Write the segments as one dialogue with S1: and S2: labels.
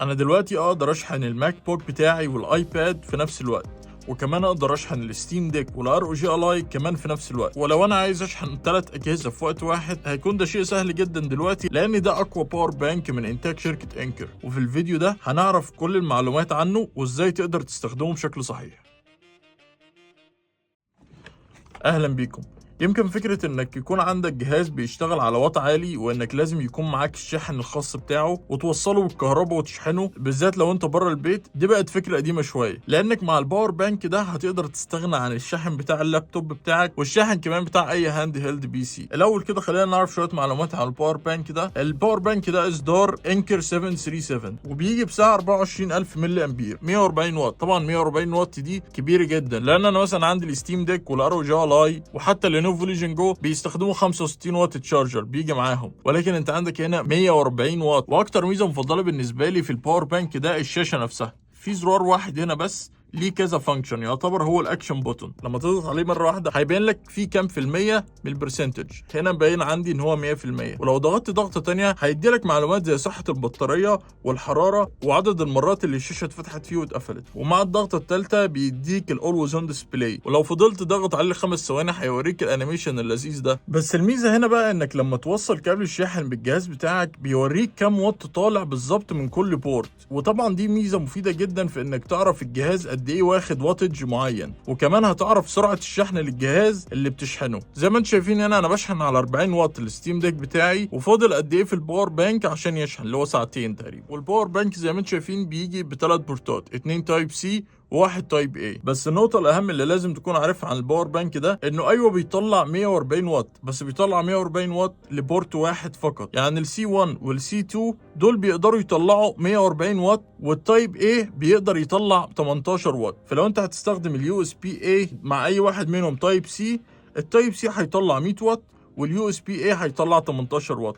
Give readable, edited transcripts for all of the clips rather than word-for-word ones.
S1: انا دلوقتي اقدر اشحن الماك بوك بتاعي والايباد في نفس الوقت، وكمان اقدر اشحن الستيم ديك والار او جي الاي كمان في نفس الوقت. ولو انا عايز اشحن 3 اجهزه في وقت واحد هيكون ده شيء سهل جدا دلوقتي، لان ده اقوى باور بانك من انتاج شركه انكر. وفي الفيديو ده هنعرف كل المعلومات عنه وازاي تقدر تستخدمه بشكل صحيح. اهلا بيكم. يمكن فكرة انك يكون عندك جهاز بيشتغل على واط عالي وانك لازم يكون معاك الشاحن الخاص بتاعه وتوصله بالكهرباء وتشحنه، بالذات لو انت بره البيت، دي بقت فكرة قديمة شوية، لانك مع الباور بانك ده هتقدر تستغنى عن الشاحن بتاع اللابتوب بتاعك والشاحن كمان بتاع اي هاند هيلد بي سي. الاول كده خلينا نعرف شوية معلومات عن الباور بانك ده. الباور بانك ده اصدار انكر 737 وبيجي بسعر 24000 ملي امبير 140 واط. طبعا 140 واط دي كبيرة جدا، لان انا مثلا عندي الستيم ديك والار او جي الاي وحتى لينوفو ليجن جو بيستخدموا 65 واط تشارجر بيجي معاهم، ولكن انت عندك هنا 140 واط. واكتر ميزه مفضله بالنسبه لي في الباور بانك ده الشاشه نفسها. في زرار واحد هنا بس ليه كذا فانكشن، يعتبر هو الاكشن بوتون. لما تضغط عليه مره واحده هيبين لك في كام في الميه من البرسنتج. هنا باين عندي ان هو 100%، ولو ضغطت ضغطه ثانيه هيدي لك معلومات زي صحه البطاريه والحراره وعدد المرات اللي الشاشه اتفتحت فيه واتقفلت. ومع الضغطه الثالثه بيديك الاولويز اون ديسبلاي، ولو فضلت ضغط عليه 5 ثواني هيوريك الانيميشن اللذيذ ده. بس الميزه هنا بقى انك لما توصل كابل الشاحن بالجهاز بتاعك بيوريك كام واط طالع بالظبط من كل بورت. وطبعا دي ميزه مفيده جدا في انك تعرف الجهاز قد ايه واخد واتج معين، وكمان هتعرف سرعه الشحن للجهاز اللي بتشحنه. زي ما انتم شايفين هنا انا بشحن على 40 واط الستيم ديك بتاعي، وفاضل قد ايه في الباور بانك عشان يشحن، اللي هو ساعتين تقريبا. والباور بانك زي ما انتم شايفين بيجي بثلاث بورتات، 2 تايب سي وواحد تايب اي. بس النقطة الأهم اللي لازم تكون عارفها عن الباور بانك ده إنه أيوه بيطلع 140 واط، بس بيطلع 140 واط لبورت واحد فقط. يعني السي 1 والسي 2 دول بيقدروا يطلعوا 140 واط، والتايب اي بيقدر يطلع 18 واط. فلو أنت هتستخدم اليو اس بي اي مع أي واحد منهم تايب سي، التايب سي هيطلع 100 واط واليو اس بي اي هيطلع 18 واط.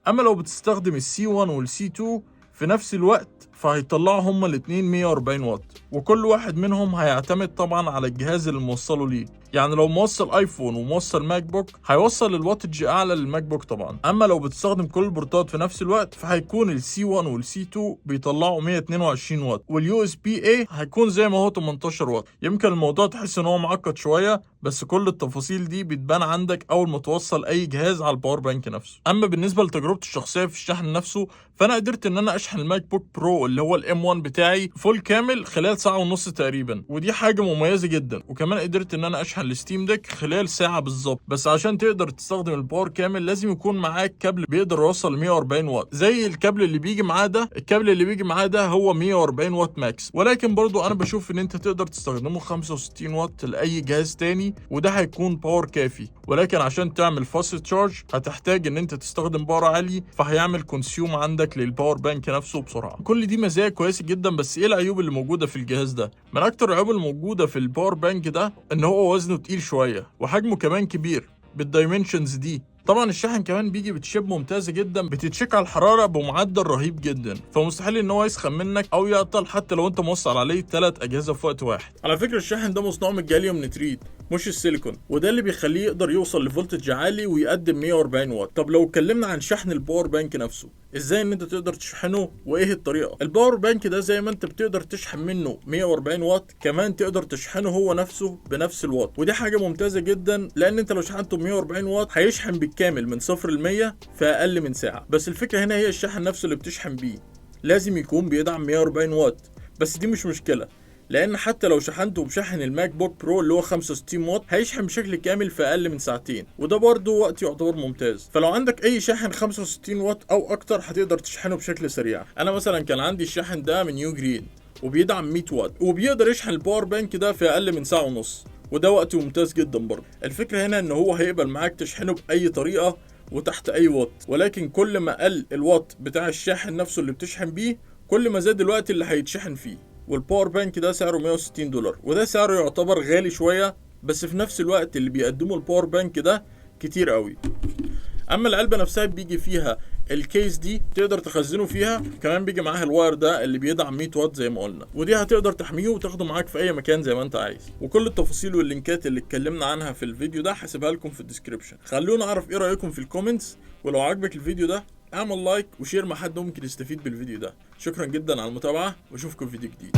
S1: أما لو بتستخدم السي 1 والسي 2 في نفس الوقت فهيطلعوا هما الاثنين 140 واط، وكل واحد منهم هيعتمد طبعا على الجهاز اللي موصله ليه. يعني لو موصل ايفون وموصل ماك بوك هيوصل الواتج اعلى للماك بوك طبعا. اما لو بتستخدم كل البورتات في نفس الوقت فهيكون السي 1 والسي 2 بيطلعوا 122 واط، واليو اس بي اي هيكون زي ما هو 18 واط. يمكن الموضوع تحس ان هو معقد شويه، بس كل التفاصيل دي بتبان عندك اول ما توصل اي جهاز على الباور بانك نفسه. اما بالنسبه لتجربتي الشخصيه في الشحن نفسه، فانا قدرت ان انا اشحن الماك بوك برو اللي هو الام 1 بتاعي فول كامل خلال ساعه ونص تقريبا، ودي حاجه مميزه جدا. وكمان قدرت ان انا اشحن الستيم ديك خلال ساعه بالظبط. بس عشان تقدر تستخدم الباور كامل لازم يكون معاك كابل بيقدر يوصل 140 واط زي الكابل اللي بيجي معاه ده. الكابل اللي بيجي معاه ده هو 140 واط ماكس، ولكن برضو انا بشوف ان انت تقدر تستخدمه 65 واط لاي جهاز تاني، وده هيكون باور كافي. ولكن عشان تعمل فاست تشارج هتحتاج ان انت تستخدم باور عالي، فهيعمل كونسيوم عندك للباور بانك نفسه بسرعه. كل دي مزايا كويسه جدا، بس ايه العيوب اللي موجوده في الجهاز ده؟ من اكتر العيوب الموجوده في الباور بانك ده ان هو وزنه تقيل شويه وحجمه كمان كبير بالدايمنشنز دي. طبعا الشاحن كمان بيجي بتشيب ممتازه جدا بتتشيك على الحراره بمعدل رهيب جدا، فمستحيل ان هو يسخن منك او يعطل حتى لو انت موصل عليه 3 اجهزه في وقت واحد. على فكره الشاحن ده مصنوع من الجاليوم نتريد مش السيليكون، وده اللي بيخليه يقدر يوصل لفولتج عالي ويقدم 140 واط. طب لو اتكلمنا عن شحن الباور بانك نفسه، ازاي ان انت تقدر تشحنه وايه الطريقه؟ الباور بانك ده زي ما انت بتقدر تشحن منه 140 واط، كمان تقدر تشحنه هو نفسه بنفس الواط. ودي حاجه ممتازه جدا، لان انت لو شحنته ب 140 واط هيشحن بالكامل من 0 ل 100 في اقل من ساعه. بس الفكره هنا هي الشحن نفسه اللي بتشحن بيه لازم يكون بيدعم 140 واط. بس دي مش مشكله، لان حتى لو شحنته بشحن الماك بوك برو اللي هو 65 واط هيشحن بشكل كامل في اقل من ساعتين، وده برضه وقت يعتبر ممتاز. فلو عندك اي شاحن 65 واط او اكتر هتقدر تشحنه بشكل سريع. انا مثلا كان عندي الشاحن ده من يو جرين وبيدعم 100 واط، وبيقدر يشحن الباور بانك ده في اقل من ساعه ونص، وده وقت ممتاز جدا برضه. الفكره هنا ان هو هيقبل معاك تشحنه باي طريقه وتحت اي واط، ولكن كل ما قل الواط بتاع الشاحن نفسه اللي بتشحن بيه كل ما زاد الوقت اللي هيتشحن فيه. والباور بانك ده سعره $160، وده سعره يعتبر غالي شويه، بس في نفس الوقت اللي بيقدمه الباور بانك ده كتير قوي. اما العلبه نفسها بيجي فيها الكيس دي تقدر تخزنه فيها، كمان بيجي معاها الواير ده اللي بيدعم 100 واط زي ما قلنا، ودي هتقدر تحميه وتاخده معاك في اي مكان زي ما انت عايز. وكل التفاصيل واللينكات اللي اتكلمنا عنها في الفيديو ده هسيبها لكم في الديسكريبشن. خلونا اعرف ايه رايكم في الكومنتس، ولو عجبك الفيديو ده اعمل لايك وشير مع حد ممكن يستفيد بالفيديو ده. شكرا جدا على المتابعة واشوفكم في فيديو جديد.